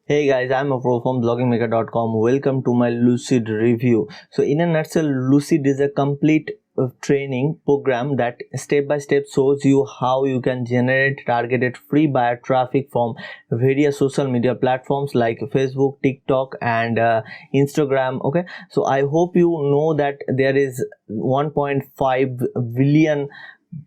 Hey guys, I'm Apurba from bloggingmaker.com. Welcome to my Lucid review. So in a nutshell, Lucid is a complete training program that step by step shows you how you can generate targeted free buyer traffic from various social media platforms like Facebook, TikTok and Instagram. Okay, so I hope you know that there is 1.5 billion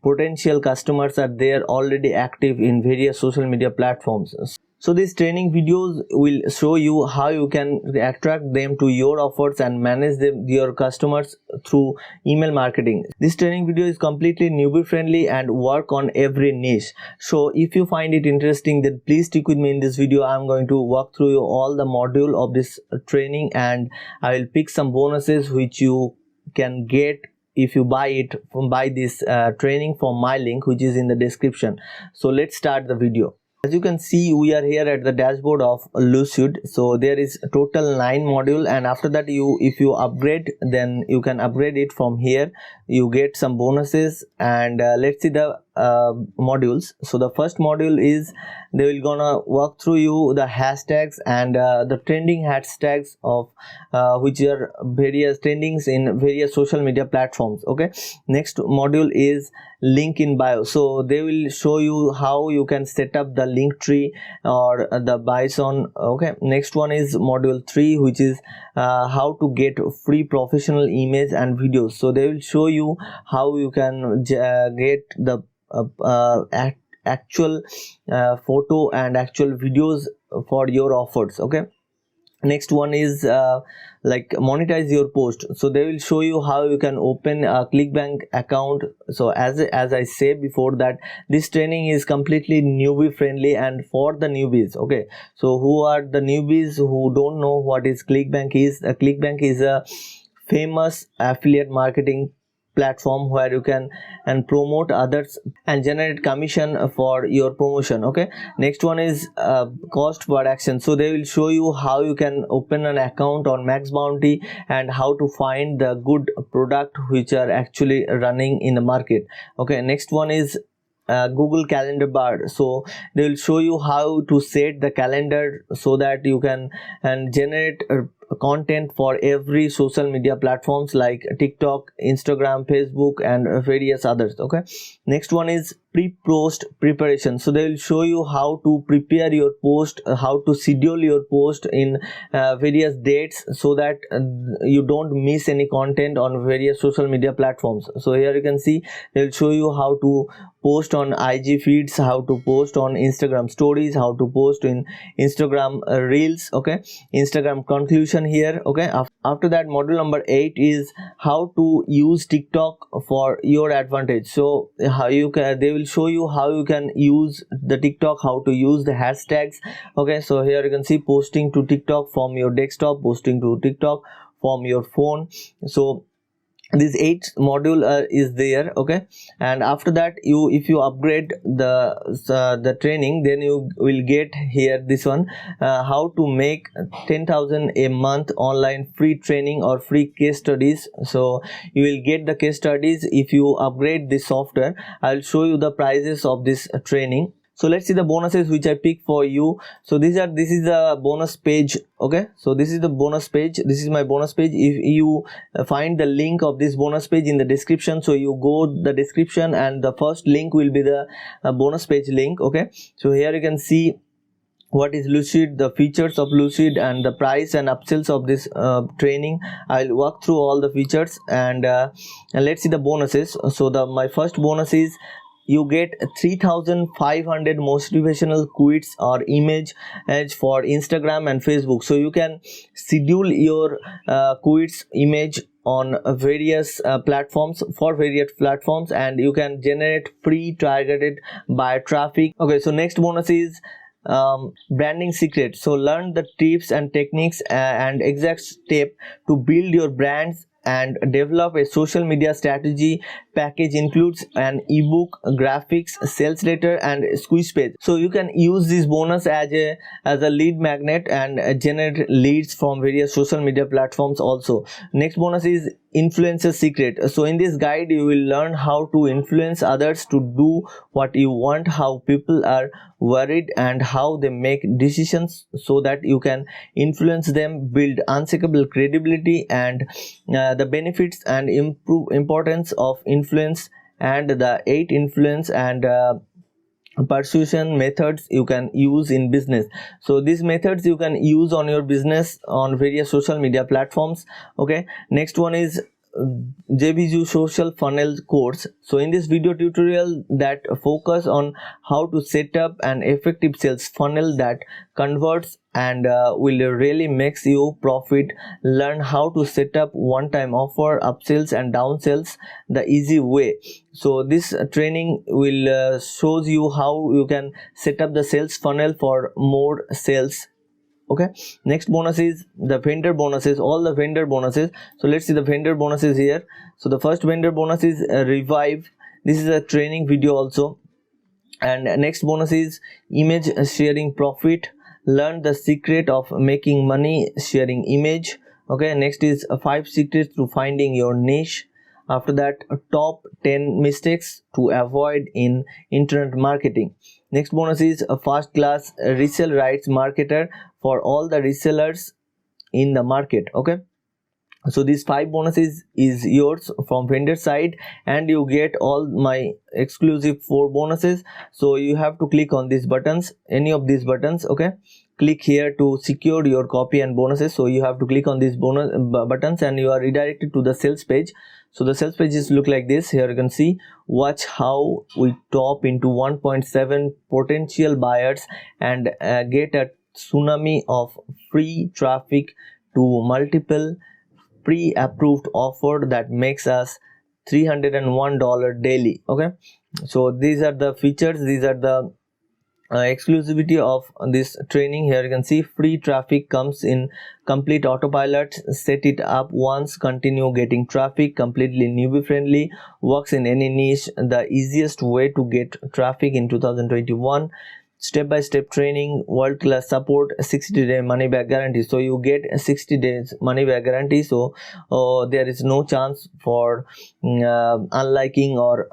potential customers are there already active in various social media platforms. So these training videos will show you how you can attract them to your offers and manage your customers through email marketing. This training video is completely newbie friendly and work on every niche. So if you find it interesting, then please stick with me in this video. I'm going to walk through you all the module of this training, and I will pick some bonuses which you can get if you buy this training from my link, which is in the description. So let's start the video. As you can see, we are here at the dashboard of Lucid. So there is a total 9 module, and after that if you upgrade, then you can upgrade it from here. You get some bonuses, and let's see the modules. So the first module is they will gonna walk through you the hashtags and the trending hashtags of which are various trendings in various social media platforms. Okay, next module is link in bio. So they will show you how you can set up the link tree or the bison. Okay, next one is module 3, which is how to get free professional image and videos. So they will show you how you can get the actual photo and actual videos for your offers. Okay, next one is like monetize your post. So they will show you how you can open a clickbank account. So as I said before, that this training is completely newbie friendly and for the newbies. Okay, so who are the newbies who don't know what is clickbank is? Clickbank is a famous affiliate marketing platform where you can promote others and generate commission for your promotion. Okay, next one is cost per action. So they will show you how you can open an account on Max Bounty and how to find the good product which are actually running in the market. Okay, next one is Google Calendar bar. So they will show you how to set the calendar so that you can generate content for every social media platforms like TikTok, Instagram, Facebook and various others. Okay, next one is pre-post preparation. So they will show you how to prepare your post, how to schedule your post in various dates so that you don't miss any content on various social media platforms. So here you can see they will show you how to post on IG feeds, how to post on Instagram stories, how to post in Instagram reels. Okay, Instagram conclusion here. Okay, after that module number 8 is how to use TikTok for your advantage. So how you can, they will show you how you can use the TikTok, how to use the hashtags. Okay, so here you can see posting to TikTok from your desktop, posting to TikTok from your phone. So this 8th module is there. Okay, and after that if you upgrade the training, then you will get here this one, how to make 10,000 a month online free training or free case studies. So you will get the case studies if you upgrade this software. I'll show you the prices of this training. So let's see the bonuses which I picked for you. So this is the bonus page. Okay, so this is the bonus page. This is my bonus page. If you find the link of this bonus page in the description, so you go the description and the first link will be the bonus page link. Okay, so here you can see what is Lucid, the features of Lucid and the price and upsells of this training. I'll walk through all the features and let's see the bonuses. So my first bonus is you get 3,500 motivational quotes or image for Instagram and Facebook. So you can schedule your quotes image on various platforms, for various platforms, and you can generate free targeted buyer traffic. Okay, so next bonus is branding secret. So learn the tips and techniques and exact step to build your brands and develop a social media strategy. Package includes an ebook, graphics, sales letter, and squeeze page. So you can use this bonus as a lead magnet and generate leads from various social media platforms also. Next bonus is influencer secret. So in this guide you will learn how to influence others to do what you want, how people are worried and how they make decisions, so that you can influence them, build unshakable credibility, and the benefits and importance of influence, and the 8 influence and persuasion methods you can use in business. So these methods you can use on your business on various social media platforms. Okay, next one is JVU social funnel course. So in this video tutorial that focus on how to set up an effective sales funnel that converts and will really makes you profit. Learn how to set up one-time offer, upsells and downsells the easy way. So this training will shows you how you can set up the sales funnel for more sales. Okay, next bonus is the vendor bonuses, all the vendor bonuses. So let's see the vendor bonuses here. So the first vendor bonus is revive. This is a training video also. And next bonus is image sharing profit. Learn the secret of making money sharing image. Okay, next is 5 secrets to finding your niche. After that, top 10 mistakes to avoid in internet marketing. Next bonus is a first class resale rights marketer for all the resellers in the market. Okay, so these 5 bonuses is yours from vendor side, and you get all my exclusive 4 bonuses. So you have to click on these buttons, any of these buttons. Okay, click here to secure your copy and bonuses. So you have to click on these bonus buttons and you are redirected to the sales page. So the sales pages look like this. Here you can see, watch how we top into 1.7 potential buyers and get a tsunami of free traffic to multiple pre-approved offer that makes us $301 daily. Okay, so these are the features, these are the exclusivity of this training. Here you can see free traffic comes in complete autopilot, set it up once, continue getting traffic, completely newbie friendly, works in any niche, the easiest way to get traffic in 2021, step-by-step training, world-class support, 60-day money-back guarantee. So you get a 60 days money-back guarantee. So there is no chance for unliking or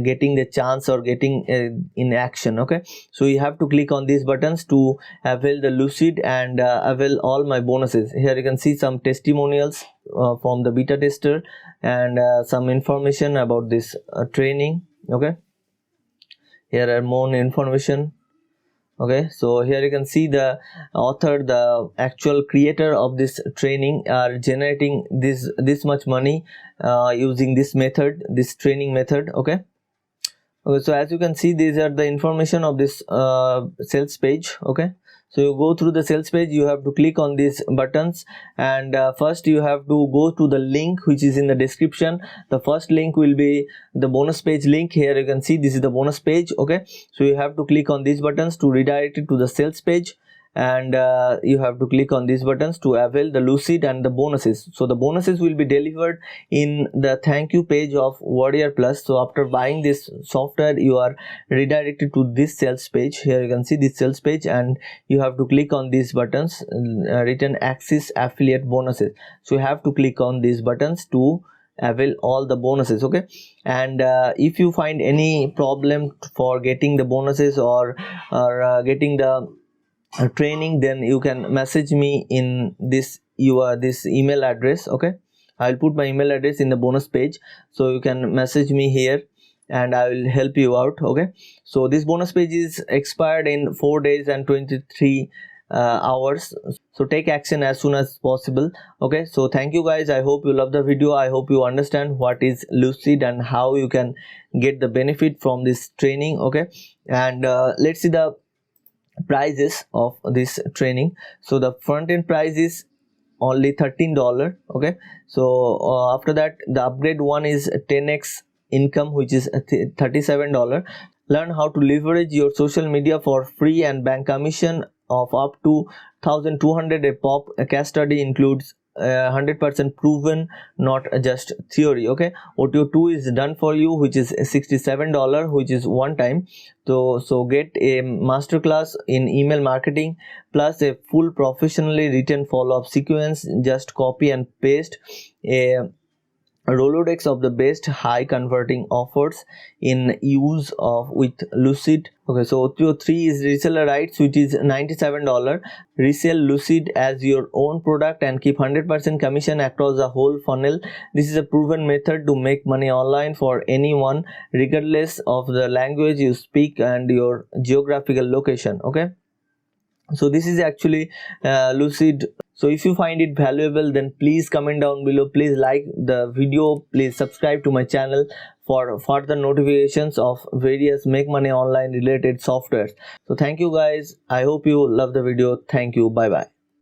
getting the chance or getting in action. Okay, so you have to click on these buttons to avail the Lucid and avail all my bonuses. Here you can see some testimonials from the beta tester and some information about this training. Okay, here are more information. Okay, so here you can see the author, the actual creator of this training are generating this much money using this method, this training method. Okay, so as you can see, these are the information of this sales page. Okay, so you go through the sales page, you have to click on these buttons, and first you have to go to the link which is in the description. The first link will be the bonus page link. Here you can see this is the bonus page. Okay, so you have to click on these buttons to redirect it to the sales page, and you have to click on these buttons to avail the Lucid and the bonuses. So the bonuses will be delivered in the thank you page of Warrior Plus. So after buying this software, you are redirected to this sales page. Here you can see this sales page, and you have to click on these buttons written access affiliate bonuses. So you have to click on these buttons to avail all the bonuses. Okay, and if you find any problem for getting the bonuses or getting the training, then you can message me in this email address. Okay, I'll put my email address in the bonus page, so you can message me here and I will help you out. Okay, so this bonus page is expired in 4 days and 23 hours, so take action as soon as possible. Okay, so thank you guys, I hope you love the video, I hope you understand what is Lucid and how you can get the benefit from this training. Okay, and let's see the prices of this training. So the front end price is only $13. Okay, so after that the upgrade one is 10x income, which is $37. Learn how to leverage your social media for free and bank commission of up to 1,200. A case study includes 100% proven, not just theory. Okay, OTO2 is done for you, which is $67, which is one time. So get a masterclass in email marketing plus a full professionally written follow-up sequence. Just copy and paste a Rolodex of the best high converting offers in use of with Lucid. Okay, so OTO3 is reseller rights, which is $97. Resell Lucid as your own product and keep 100% commission across the whole funnel. This is a proven method to make money online for anyone, regardless of the language you speak and your geographical location. Okay, so this is actually Lucid. So if you find it valuable, then please comment down below, please like the video, please subscribe to my channel for further notifications of various make money online related softwares. So thank you guys, I hope you love the video. Thank you, bye bye.